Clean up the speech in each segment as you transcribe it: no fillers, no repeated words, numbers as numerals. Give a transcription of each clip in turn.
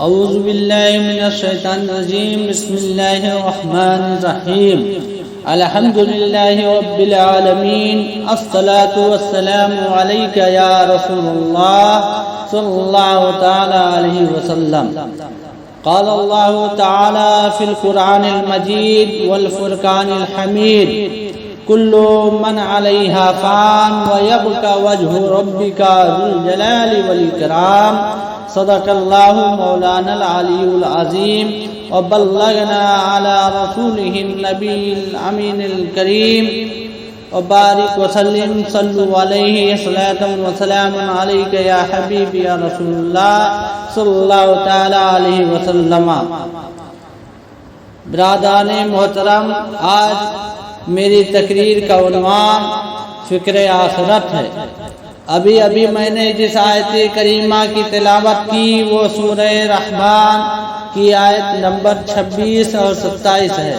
اعوذ باللہ من الشیطان الرجیم بسم اللہ الرحمن الرحیم الحمد للہ رب العالمین الصلاة والسلام علیک یا رسول اللہ صلی اللہ تعالی علیہ وسلم قال اللہ تعالی فی القرآن المجید والفرقان الحمید کل من علیہا فان ویبقى وجہ ربک ذو الجلال والاکرام صدق اللہ مولانا العلی العظیم وبلغنا علی رسولہ النبی الامین الکریم وبارک وسلم صلو علیہ صلاة وسلام علیک یا حبیب یا رسول اللہ صلی اللہ تعالی علیہ وسلم۔ برادران محترم، آج میری تقریر کا عنوان فکر آخرت ہے۔ ابھی میں نے جس آیت کریمہ کی تلاوت کی وہ سورہ رحمان کی آیت نمبر 26 اور 27 ہے۔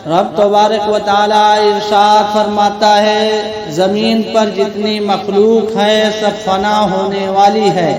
رب تبارک و تعالی ارشاد فرماتا ہے، زمین پر جتنی مخلوق ہے سب فنا ہونے والی ہے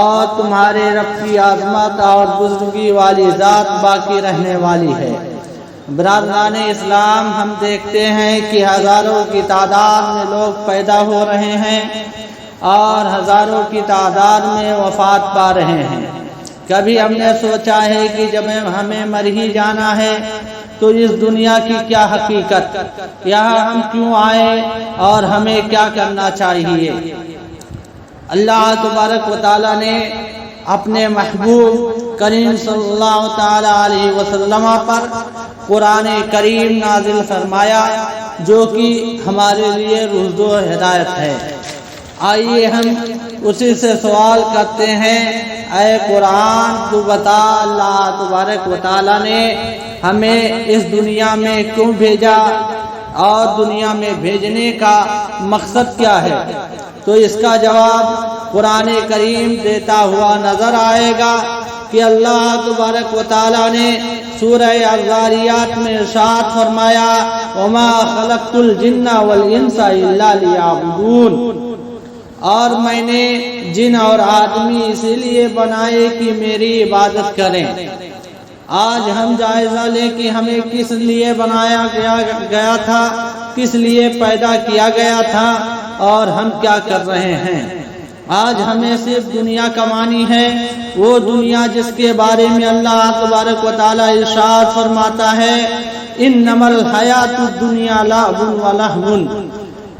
اور تمہارے رب کی عظمت اور بزرگی والی ذات باقی رہنے والی ہے۔ برادران اسلام، ہم دیکھتے ہیں کہ ہزاروں کی تعداد میں لوگ پیدا ہو رہے ہیں اور ہزاروں کی تعداد میں وفات پا رہے ہیں۔ کبھی ہم نے سوچا ہے کہ جب ہمیں مر ہی جانا ہے تو اس دنیا کی کیا حقیقت، یہاں ہم کیوں آئے اور ہمیں کیا کرنا چاہیے؟ اللہ تبارک و تعالی نے اپنے محبوب کریم صلی اللہ تعالی علیہ وسلم پر قرآن کریم نازل فرمایا جو کہ ہمارے لیے رشد و ہدایت ہے۔ آئیے ہم اسی سے سوال کرتے ہیں، اے قرآن تو بتا، اللہ تبارک و تعالی نے ہمیں اس دنیا میں کیوں بھیجا اور دنیا میں بھیجنے کا مقصد کیا ہے؟ تو اس کا جواب قرآن کریم دیتا ہوا نظر آئے گا کہ اللہ تبارک و تعالی نے سورہ الذاریات میں ارشاد فرمایا، وما خلقت الجن والانس الا لیعبدون، اور میں نے جن اور آدمی اسی لیے بنائے کہ میری عبادت کریں۔ آج ہم جائزہ لیں کہ ہمیں کس لیے بنایا گیا تھا، کس لیے پیدا کیا گیا تھا اور ہم کیا کر رہے ہیں۔ آج ہمیں صرف دنیا کمانی ہے، وہ دنیا جس کے بارے میں اللہ تبارک و تعالی ارشاد فرماتا ہے، انما الحیات الدنیا لعب و لہو،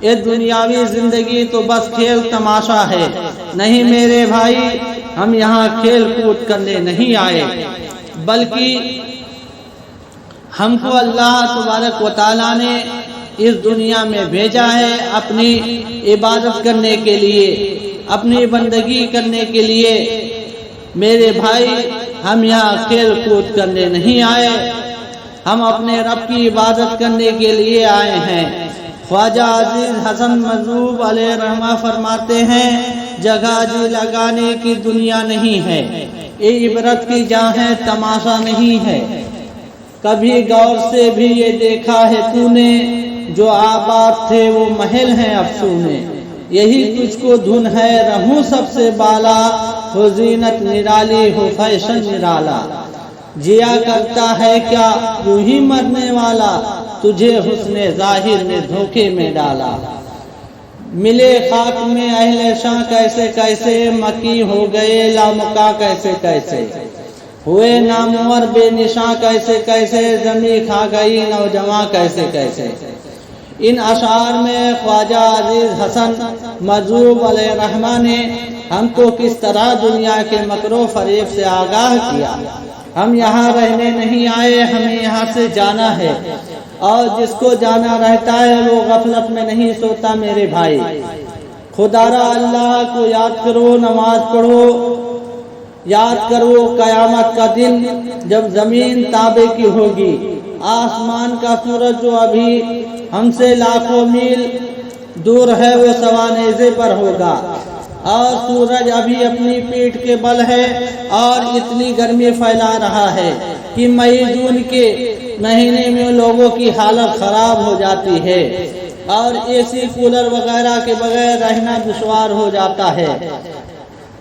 یہ دنیاوی زندگی تو بس کھیل تماشا ہے۔ نہیں میرے بھائی، ہم یہاں کھیل کود کرنے نہیں آئے، بلکہ ہم کو اللہ تبارک و تعالی نے اس دنیا میں بھیجا ہے اپنی عبادت کرنے کے لیے، اپنی بندگی کرنے کے لیے۔ میرے بھائی، ہم یہاں کھیل کود کرنے نہیں آئے، ہم اپنے رب کی عبادت کرنے کے لیے آئے ہیں۔ خواجہ عزیز حسن مذہوب علیہ رحمہ فرماتے ہیں، جگہ جی لگانے کی دنیا نہیں ہے، یہ عبرت کی جہاں ہے، تماشا نہیں ہے۔ کبھی غور سے بھی یہ دیکھا ہے تو نے، جو آباد تھے وہ محل ہیں افسونے، یہی تجھ کو دھن ہے رہوں سب سے بالا، ہو زینت نرالی ہو فیشن نرالا، جیا کرتا ہے کیا یوں ہی مرنے والا، تجھے حسن ظاہر نے دھوکے میں ڈالا۔ ملے خاک میں اہل شاہ کیسے کیسے، مکی ہو گئے لامکا کیسے کیسے، ہوئے نامور بے نشاں کیسے کیسے، زمیں کھا گئی نوجواں کیسے کیسے۔ ان اشعار میں خواجہ عزیز حسن مذہوب علیہ رحمہ نے ہم کو کس طرح دنیا کے مکر و فریب سے آگاہ کیا۔ ہم یہاں رہنے نہیں آئے، ہمیں یہاں سے جانا ہے، اور جس کو جانا رہتا ہے وہ غفلت میں نہیں سوتا۔ میرے بھائی، خدا را اللہ کو یاد کرو، نماز پڑھو، یاد کرو قیامت کا دن جب زمین تابے کی ہوگی، آسمان کا سورج جو ابھی ہم سے لاکھوں میل دور ہے وہ سوانیزے پر ہوگا، اور سورج ابھی اپنی پیٹھ کے بل ہے اور اتنی گرمی پھیلا رہا ہے کہ مئی جون کے مہینے میں لوگوں کی حالت خراب ہو جاتی ہے اور اے سی کولر وغیرہ کے بغیر رہنا دشوار ہو جاتا ہے۔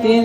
3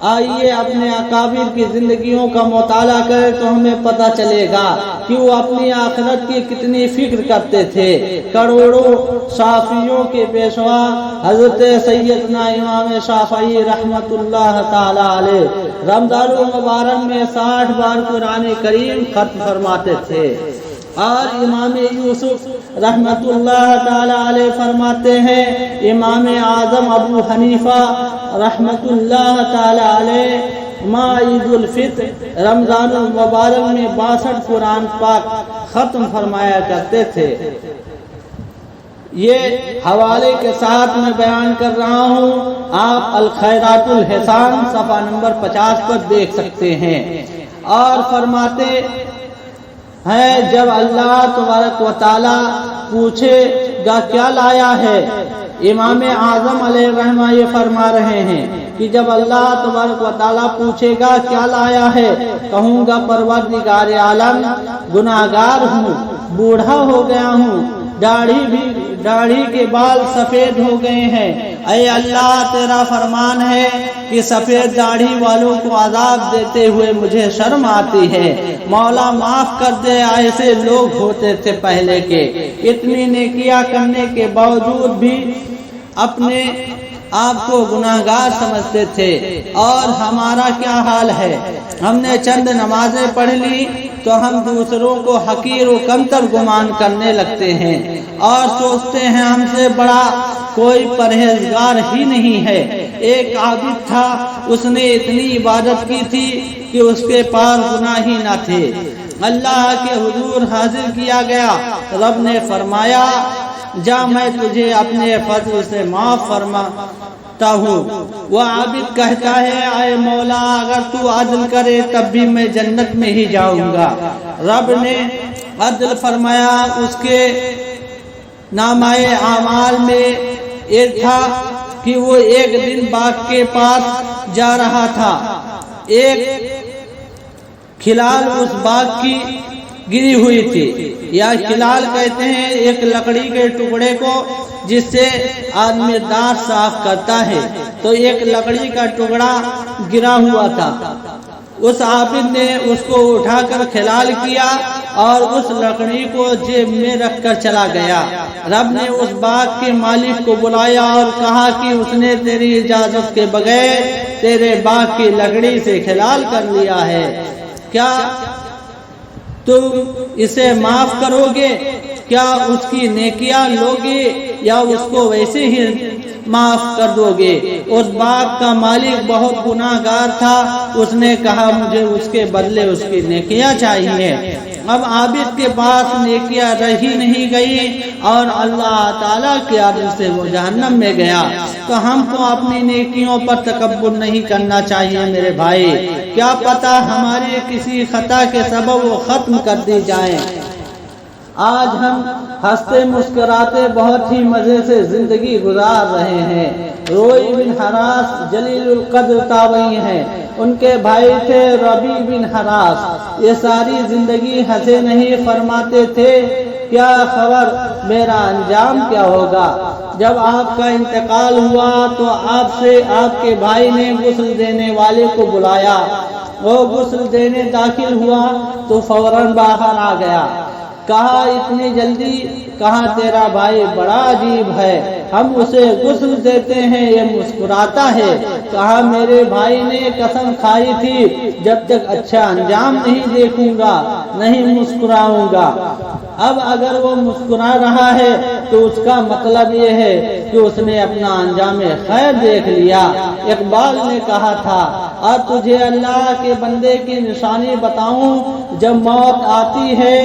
آئیے اپنے اکابر کی زندگیوں کا مطالعہ کریں تو ہمیں پتہ چلے گا کہ وہ اپنی آخرت کی کتنی فکر کرتے تھے۔ کروڑوں شافعیوں کے پیشوا حضرت سیدنا امام شافعی رحمت اللہ تعالی علیہ رمضان المبارک میں 60 بار قرآن کریم ختم فرماتے تھے، اور امام یوسف رحمت اللہ تعالی علیہ فرماتے ہیں، امام اعظم ابو حنیفہ رحمت اللہ تعالی علیہ عید الفطر رمضان المبارک میں 62 قرآن پاک ختم فرمایا کرتے تھے۔ یہ حوالے کے ساتھ میں بیان کر رہا ہوں، آپ الخیرات الحسان صفحہ نمبر 50 پر دیکھ سکتے ہیں۔ اور فرماتے ہیں جب اللہ تبارک و تعالی پوچھے گا کیا لایا ہے، امام اعظم علیہ الرحمہ یہ فرما رہے ہیں کہ جب اللہ تبارک و تعالی پوچھے گا کیا لایا ہے، کہوں گا پروردگار عالم گناہگار ہوں، بوڑھا ہو گیا ہوں، داڑھی کے بال سفید ہو گئے ہیں، اے اللہ تیرا فرمان ہے کہ سفید داڑھی والوں کو عذاب دیتے ہوئے مجھے شرم آتی ہے، مولا معاف کر دے، ایسے لوگ ہوتے تھے پہلے کے، اتنی نیکیاں کرنے کے باوجود بھی اپنے آپ کو گناہگار سمجھتے تھے۔ اور ہمارا کیا حال ہے، ہم نے چند نمازیں پڑھ لی تو ہم دوسروں کو حقیر و کمتر گمان کرنے لگتے ہیں اور سوچتے ہیں ہم سے بڑا کوئی پرہیزگار ہی نہیں ہے۔ ایک عابد تھا، اس نے اتنی عبادت کی تھی کہ اس کے پاس گناہ ہی نہ تھے، اللہ کے حضور حاضر کیا گیا، رب نے فرمایا جا میں تجھے اپنے فضل سے معاف فرماتا ہوں۔ وہ عابد کہتا ہے اے مولا اگر تو عدل کرے تب بھی میں جنت میں ہی جاؤں گا۔ رب نے عدل فرمایا، اس کے نامہ اعمال میں ایک تھا کہ وہ ایک دن باغ کے پاس جا رہا تھا، ایک کھلال اس باغ کی گری ہوئی تھی، یا کھلال کہتے ہیں ایک لکڑی کے ٹکڑے کو جس سے آدمی دانت صاف کرتا ہے، تو ایک لکڑی کا ٹکڑا گرا ہوا تھا۔ اس عابد نے اس کو اٹھا کر کھلال کیا اور اس لکڑی کو جیب میں رکھ کر چلا گیا۔ رب نے اس باغ کے مالک کو بلایا اور کہا کہ اس نے تیری اجازت کے بغیر تیرے باغ کی لکڑی سے کھلال کر لیا ہے، کیا تم اسے معاف کرو گے؟ کیا اس کی نیکیاں لوگے یا اس کو ویسے ہی معاف کر دو گے؟ اس باغ کا مالک بہت گناہگار تھا، اس نے کہا مجھے اس کے بدلے اس کی نیکیاں چاہیے۔ اب عابد کے پاس نیکیاں رہی نہیں گئی اور اللہ تعالیٰ کے عدل سے وہ جہنم میں گیا۔ تو ہم کو اپنی نیکیوں پر تکبر نہیں کرنا چاہیے میرے بھائی، کیا پتہ ہمارے کسی خطا کے سبب وہ ختم کر دی جائیں۔ آج ہم ہنستے مسکراتے بہت ہی مزے سے زندگی گزار رہے ہیں۔ روئی بن حراس جلیل القدر تابعی ہیں، ان کے بھائی تھے ربی بن حراس، یہ ساری زندگی ہنسے نہیں، فرماتے تھے کیا خبر میرا انجام کیا ہوگا۔ جب آپ کا انتقال ہوا تو آپ سے آپ کے بھائی نے غسل دینے والے کو بلایا، وہ غسل دینے داخل ہوا تو فوراً باہر آ گیا، کہا اتنی جلدی؟ کہا تیرا بھائی بڑا عجیب ہے، ہم اسے غسل دیتے ہیں یہ مسکراتا ہے۔ کہا میرے بھائی نے قسم کھائی تھی جب تک اچھا انجام نہیں دیکھوں گا نہیں مسکراؤں گا۔ اب اگر وہ مسکرا رہا ہے تو اس کا مطلب یہ ہے کہ اس نے اپنا انجام خیر دیکھ لیا۔ اقبال نے کہا تھا اور تجھے اللہ کے بندے کی نشانی بتاؤں، جب موت آتی ہے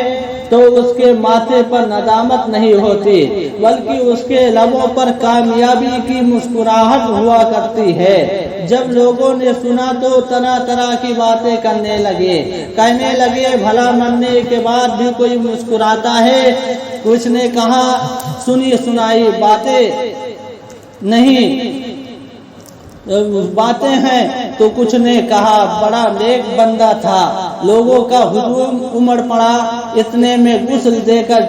تو اس کے ماتھے پر ندامت نہیں ہوتی بلکہ اس کے لبوں پر کامیابی کی مسکراہٹ ہوا کرتی ہے۔ جب لوگوں نے سنا تو طرح طرح کی باتیں کرنے لگے، کہنے لگے بھلا مرنے کے بعد بھی کوئی مسکراتا ہے؟ کچھ نے کہا سنی سنائی باتیں نہیں باتیں ہیں، تو کچھ نے کہا بڑا نیک بندہ تھا، لوگوں کا ہجوم امڑ پڑا، اتنے میں غسل دے کر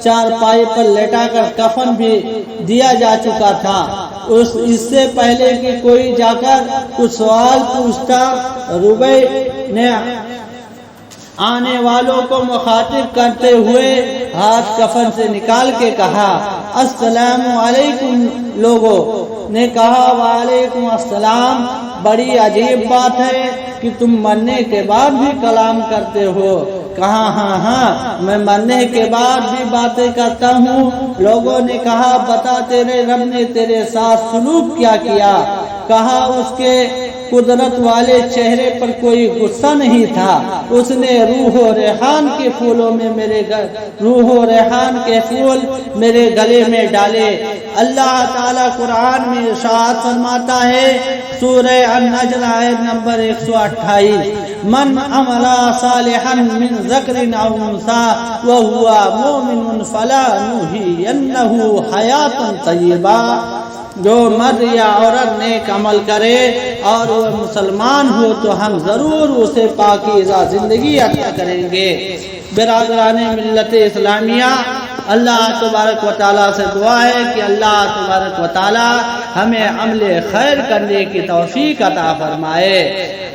چارپائی پر لٹا کر کفن بھی دیا جا چکا تھا۔ اس سے پہلے کہ کوئی جا کر کچھ سوال پوچھتا، ربیع نے آنے والوں کو مخاطب کرتے ہوئے ہاتھ کفن سے نکال کے کہا، السلام علیکم۔ لوگوں نے کہا، وعلیکم السلام، بڑی عجیب بات ہے کہ تم مرنے کے بعد بھی کلام کرتے ہو۔ کہا، ہاں میں مرنے کے بعد بھی باتیں کرتا ہوں۔ لوگوں نے کہا، بتا تیرے رب نے تیرے ساتھ سلوک کیا کیا؟ کہا، اس کے قدرت والے چہرے پر کوئی غصہ نہیں تھا، اس نے روح و ریحان کے پھولوں میں روح و ریحان کے پھول میرے گلے میں ڈالے۔ اللہ تعالیٰ قرآن میں ارشاد فرماتا ہے، سورہ النجم آیت نمبر 128، من عمل صالحا من ذکر او انثی وهو مؤمن فلنحیینہ حیاۃ طیبہ۔ جو مرد یا عورت نیک عمل کرے اور وہ مسلمان ہو تو ہم ضرور اسے پاکیزہ زندگی عطا کریں گے۔ برادران ملت اسلامیہ، اللہ تبارک و تعالیٰ سے دعا ہے کہ اللہ تبارک و تعالیٰ ہمیں عمل خیر کرنے کی توفیق عطا فرمائے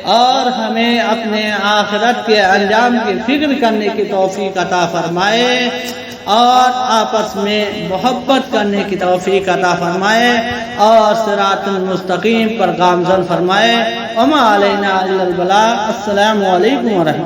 اور ہمیں اپنے آخرت کے انجام کی فکر کرنے کی توفیق عطا فرمائے اور آپس میں محبت کرنے کی توفیق عطا فرمائے اور صراط المستقیم پر گامزن فرمائے۔ وما علینا الا البلاغ۔ السلام علیکم ورحمۃ اللہ۔